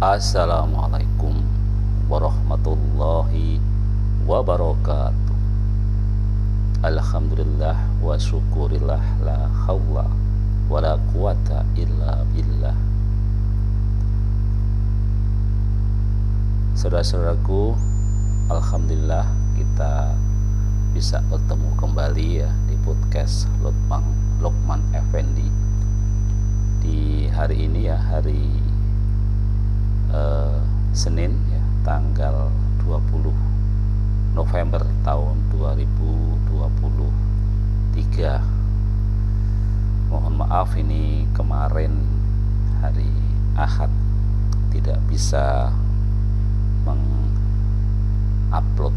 Assalamualaikum warahmatullahi wabarakatuh. Alhamdulillah wa syukurillah, la hawla wa la quwata illa billah. Saudara-saudaraku, alhamdulillah kita bisa bertemu kembali ya di podcast Lokman Effendi di hari ini ya, hari Senin ya, tanggal 20 November tahun 2023. Mohon maaf ini kemarin hari Ahad tidak bisa mengupload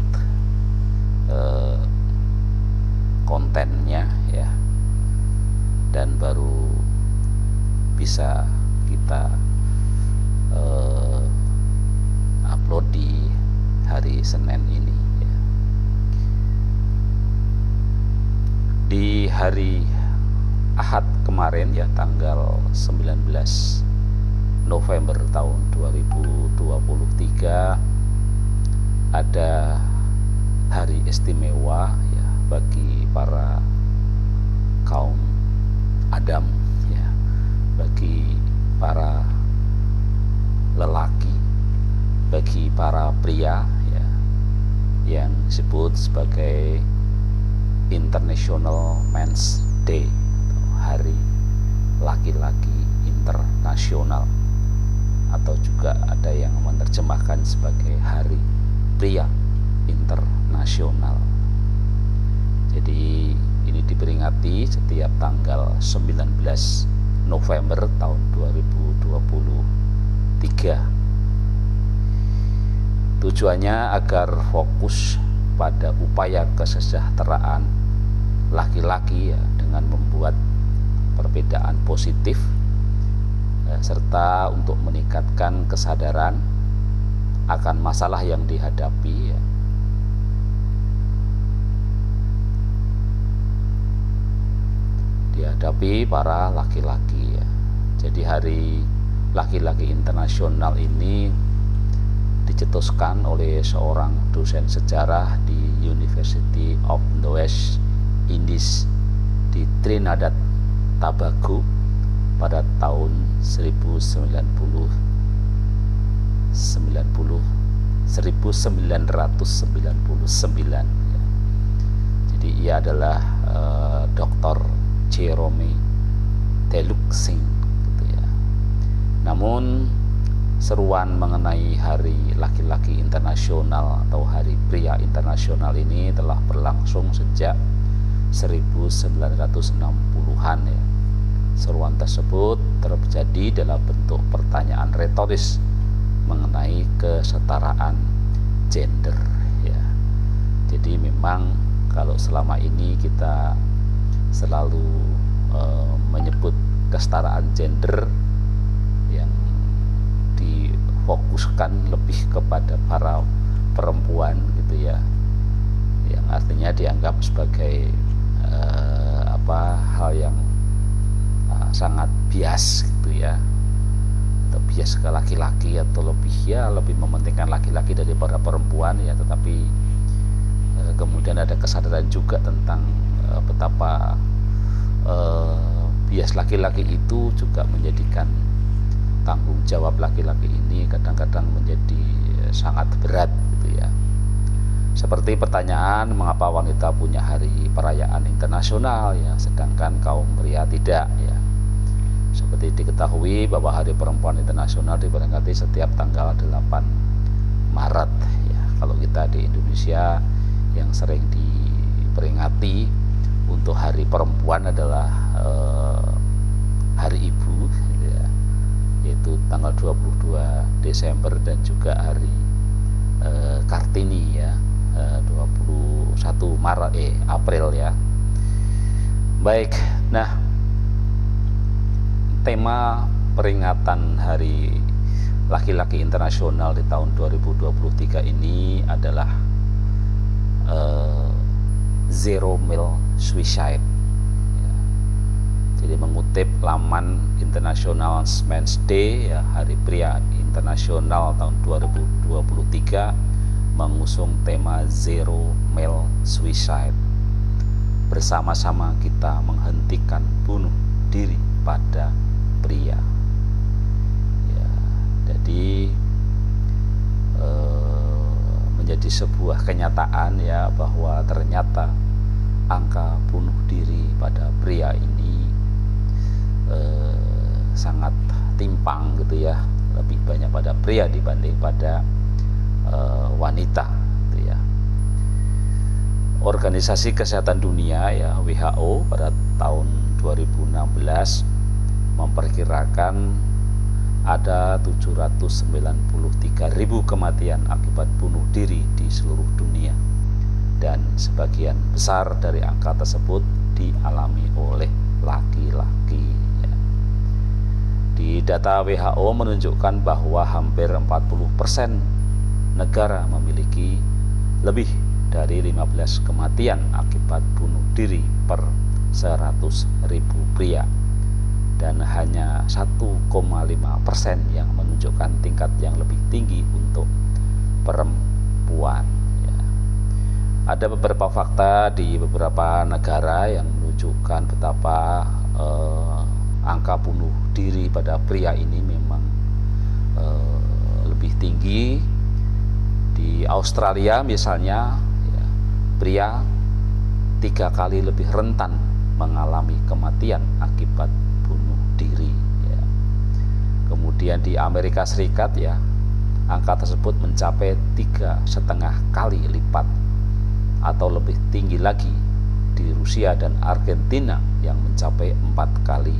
kontennya ya, dan baru bisa kita upload di hari Senin ini ya. Di hari Ahad kemarin ya, tanggal 19 November tahun 2023, ada hari istimewa ya bagi para kaum Adam ya, bagi para lelaki, bagi para pria ya, yang disebut sebagai International Men's Day atau Hari Laki-laki Internasional, atau juga ada yang menerjemahkan sebagai Hari Pria Internasional. Jadi ini diperingati setiap tanggal 19 November tahun 2023. Tujuannya agar fokus pada upaya kesejahteraan laki-laki ya, dengan membuat perbedaan positif serta untuk meningkatkan kesadaran akan masalah yang dihadapi ya. Dihadapi para laki-laki ya. Jadi Hari Laki-laki Internasional ini dicetuskan oleh seorang dosen sejarah di University of the West Indies di Trinidad Tobago pada tahun 1999 ya. Jadi ia adalah Dr. Jerome Deluxing gitu ya. Namun seruan mengenai Hari Laki-laki Internasional atau Hari Pria Internasional ini telah berlangsung sejak 1960-an ya. Seruan tersebut terjadi dalam bentuk pertanyaan retoris mengenai kesetaraan gender ya. Jadi memang kalau selama ini kita selalu menyebut kesetaraan gender yang difokuskan lebih kepada para perempuan gitu ya, yang artinya dianggap sebagai hal yang sangat bias gitu ya, atau bias ke laki-laki, atau lebih mementingkan laki-laki daripada perempuan ya. Tetapi kemudian ada kesadaran juga tentang betapa bias laki-laki itu juga menjadikan tanggung jawab laki-laki ini kadang-kadang menjadi sangat berat gitu ya. Seperti pertanyaan mengapa wanita punya hari perayaan internasional ya, sedangkan kaum pria tidak ya. Seperti diketahui bahwa Hari Perempuan Internasional diperingati setiap tanggal 8 Maret ya. Kalau kita di Indonesia yang sering diperingati untuk Hari Perempuan adalah Hari Ibu ya, yaitu tanggal 22 Desember, dan juga Hari Kartini ya, 21 April ya. Baik, nah tema peringatan Hari Laki-laki Internasional di tahun 2023 ini adalah Zero Male Suicide ya. Jadi mengutip laman International Men's Day, ya, Hari Pria Internasional tahun 2023, mengusung tema Zero Male Suicide. Bersama-sama kita menghentikan bunuh diri pada pria. Ya, jadi menjadi sebuah kenyataan ya bahwa ternyata angka bunuh diri pada pria ini sangat timpang gitu ya, lebih banyak pada pria dibanding pada wanita gitu ya. Organisasi Kesehatan Dunia ya WHO pada tahun 2016 memperkirakan ada 793.000 kematian akibat bunuh diri di seluruh dunia, dan sebagian besar dari angka tersebut dialami oleh laki-laki. Di data WHO menunjukkan bahwa hampir 40% negara memiliki lebih dari 15 kematian akibat bunuh diri per 100.000 pria, dan hanya 1,5% yang menunjukkan tingkat yang lebih tinggi untuk perempuan. Ya. Ada beberapa fakta di beberapa negara yang menunjukkan betapa angka bunuh diri pada pria ini memang lebih tinggi. Di Australia misalnya, ya, pria 3 kali lebih rentan mengalami kematian akibat bunuh diri. Ya. Kemudian di Amerika Serikat ya, angka tersebut mencapai 3,5 kali lipat atau lebih tinggi lagi di Rusia dan Argentina yang mencapai 4 kali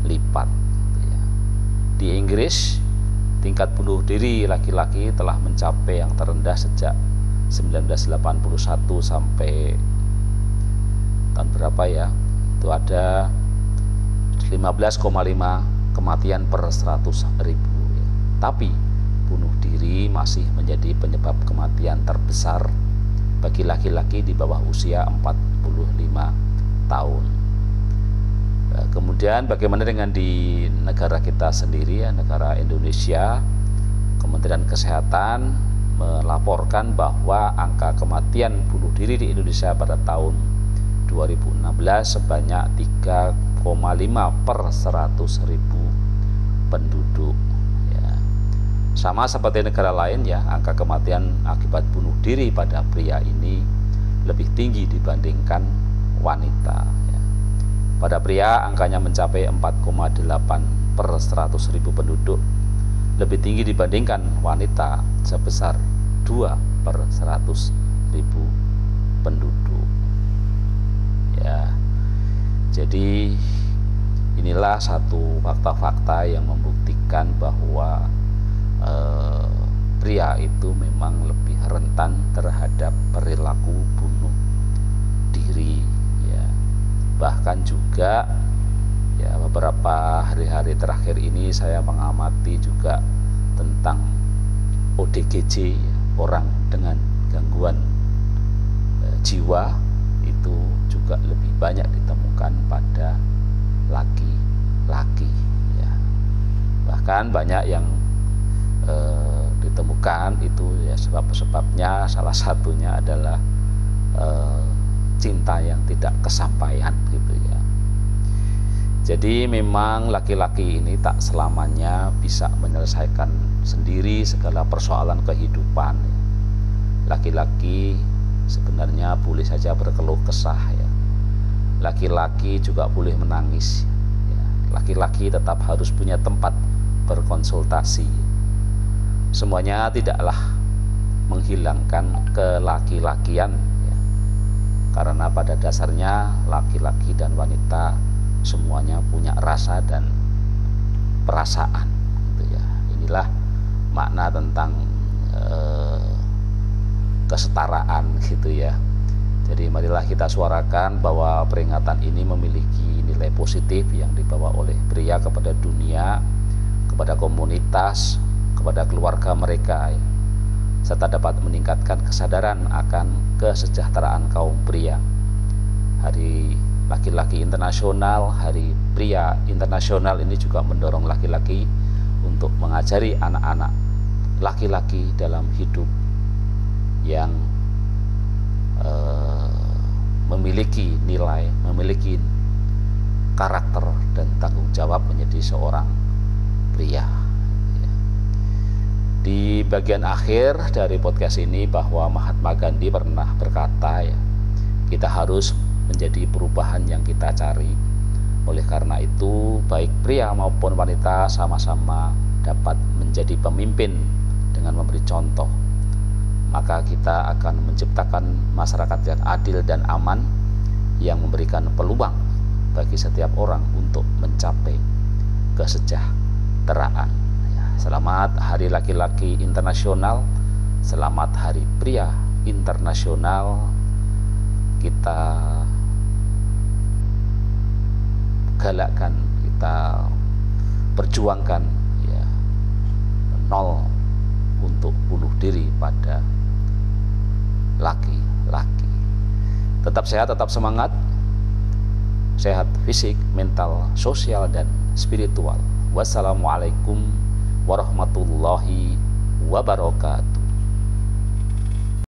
lipat. Di Inggris, tingkat bunuh diri laki-laki telah mencapai yang terendah sejak 1981 sampai tahun berapa ya? Itu ada 15,5 kematian per 100.000. Tapi bunuh diri masih menjadi penyebab kematian terbesar bagi laki-laki di bawah usia 45 tahun. Kemudian bagaimana dengan di negara kita sendiri ya, negara Indonesia? Kementerian Kesehatan melaporkan bahwa angka kematian bunuh diri di Indonesia pada tahun 2016 sebanyak 3,5 per 100.000 penduduk. Ya. Sama seperti negara lain ya, angka kematian akibat bunuh diri pada pria ini lebih tinggi dibandingkan wanita. Pada pria angkanya mencapai 4,8 per 100.000 penduduk, lebih tinggi dibandingkan wanita sebesar 2 per 100.000 penduduk. Ya, jadi inilah satu fakta-fakta yang membuktikan bahwa pria itu memang lebih rentan terhadap perilaku bunuh diri. Bahkan juga ya beberapa hari-hari terakhir ini saya mengamati juga tentang ODGJ, orang dengan gangguan jiwa itu juga lebih banyak ditemukan pada laki-laki ya. Bahkan banyak yang ditemukan itu ya sebab-sebabnya salah satunya adalah cinta yang tidak kesampaian gitu ya. Jadi memang laki-laki ini tak selamanya bisa menyelesaikan sendiri segala persoalan kehidupan. Laki-laki sebenarnya boleh saja berkeluh kesah ya. Laki-laki juga boleh menangis ya. Laki-laki tetap harus punya tempat berkonsultasi. Semuanya tidaklah menghilangkan kelaki-lakian. Karena pada dasarnya laki-laki dan wanita semuanya punya rasa dan perasaan gitu ya. Inilah makna tentang kesetaraan gitu ya. Jadi marilah kita suarakan bahwa peringatan ini memiliki nilai positif yang dibawa oleh pria kepada dunia, kepada komunitas, kepada keluarga mereka ya, serta dapat meningkatkan kesadaran akan kesejahteraan kaum pria. Hari laki-laki internasional, Hari Pria Internasional ini juga mendorong laki-laki untuk mengajari anak-anak laki-laki dalam hidup yang memiliki nilai, memiliki karakter dan tanggung jawab menjadi seorang pria. Di bagian akhir dari podcast ini bahwa Mahatma Gandhi pernah berkata, ya, kita harus menjadi perubahan yang kita cari. Oleh karena itu, baik pria maupun wanita sama-sama dapat menjadi pemimpin dengan memberi contoh. Maka kita akan menciptakan masyarakat yang adil dan aman, yang memberikan peluang bagi setiap orang untuk mencapai kesejahteraan. Selamat Hari Laki-laki Internasional, selamat Hari Pria Internasional. Kita galakkan, kita perjuangkan, ya, nol untuk bunuh diri pada laki-laki. Tetap sehat, tetap semangat, sehat fisik, mental, sosial, dan spiritual. Wassalamualaikum warahmatullahi wabarakatuh.